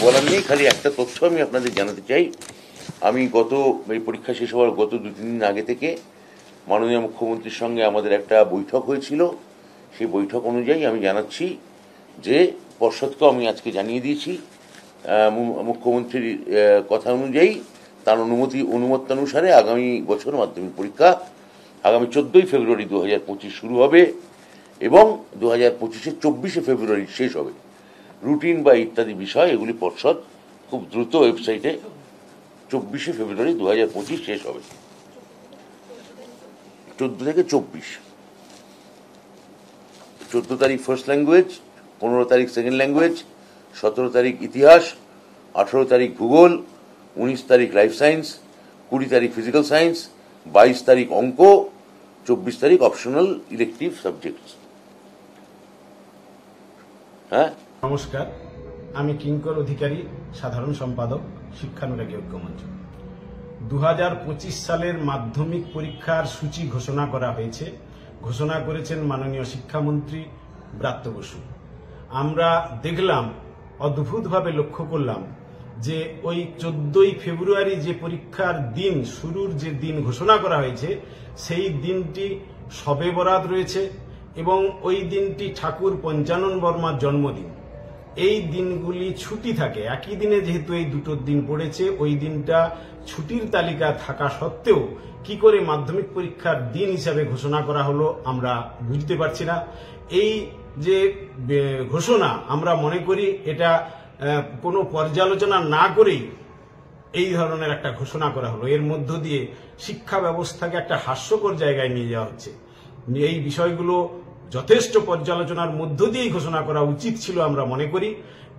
বলার নেই, খালি একটা তথ্য আমি আপনাদের জানাতে চাই। আমি এই পরীক্ষা শেষ হওয়ার গত 2-3 দিন আগে থেকে মাননীয় মুখ্যমন্ত্রীর সঙ্গে আমাদের একটা বৈঠক হয়েছিল। সেই বৈঠক অনুযায়ী আমি জানাচ্ছি যে পর্ষদকেও আমি আজকে জানিয়ে দিয়েছি, মুখ্যমন্ত্রীর কথা অনুযায়ী তার অনুমতানুসারে আগামী বছর মাধ্যমিক পরীক্ষা আগামী 14ই ফেব্রুয়ারি 2025 শুরু হবে এবং 2025-এর 24শে ফেব্রুয়ারি শেষ হবে। রুটিন বা ইত্যাদি বিষয় এগুলি পর্ষদ খুব দ্রুত ওয়েবসাইটে 24শে ফেব্রুয়ারি 2025 শেষ হবে। 14 থেকে 24, 14 তারিখ ফার্স্ট ল্যাঙ্গুয়েজ, 15 তারিখ সেকেন্ড ল্যাঙ্গুয়েজ, 17 তারিখ ইতিহাস, 18 তারিখ ভূগোল, 19 তারিখ লাইফ সায়েন্স, 20 তারিখ ফিজিক্যাল সায়েন্স, 22 তারিখ অঙ্ক, 24 তারিখ অপশনাল ইলেকটিভ সাবজেক্টস। হ্যাঁ, নমস্কার, আমি কিঙ্কর অধিকারী, সাধারণ সম্পাদক, শিক্ষানুরাগী ঐক্যমঞ্চ। 2025 সালের মাধ্যমিক পরীক্ষার সূচি ঘোষণা করা হয়েছে। ঘোষণা করেছেন মাননীয় শিক্ষামন্ত্রী ব্রাত্য বসু। আমরা দেখলাম, অদ্ভুতভাবে লক্ষ্য করলাম যে ওই 14ই ফেব্রুয়ারি যে পরীক্ষার দিন, শুরুর যে দিন ঘোষণা করা হয়েছে, সেই দিনটি শবে বরাত রয়েছে এবং ওই দিনটি ঠাকুর পঞ্চানন বর্মার জন্মদিন। এই দিনগুলি ছুটি থাকে, একই দিনে যেহেতু এই দুটো দিন পড়েছে, ওই দিনটা ছুটির তালিকা থাকা সত্ত্বেও কি করে মাধ্যমিক পরীক্ষার দিন হিসাবে ঘোষণা করা হলো আমরা বুঝতে পারছি না। এই যে ঘোষণা, আমরা মনে করি এটা কোনো পর্যালোচনা না করেই এই ধরনের একটা ঘোষণা করা হলো। এর মধ্য দিয়ে শিক্ষা ব্যবস্থাকে একটা হাস্যকর জায়গায় নিয়ে যাওয়া হচ্ছে। এই বিষয়গুলো যথেষ্ট পর্যালোচনার মধ্য দিয়েই ঘোষণা করা উচিত ছিল আমরা মনে করি।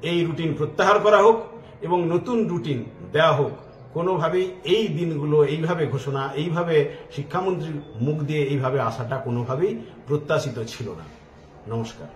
এই রুটিন প্রত্যাহার করা হোক এবং নতুন রুটিন দেওয়া হোক। কোনোভাবেই এই দিনগুলো এইভাবে ঘোষণা, এইভাবে শিক্ষামন্ত্রীর মুখ দিয়ে এইভাবে আসাটা কোনোভাবেই প্রত্যাশিত ছিল না। নমস্কার।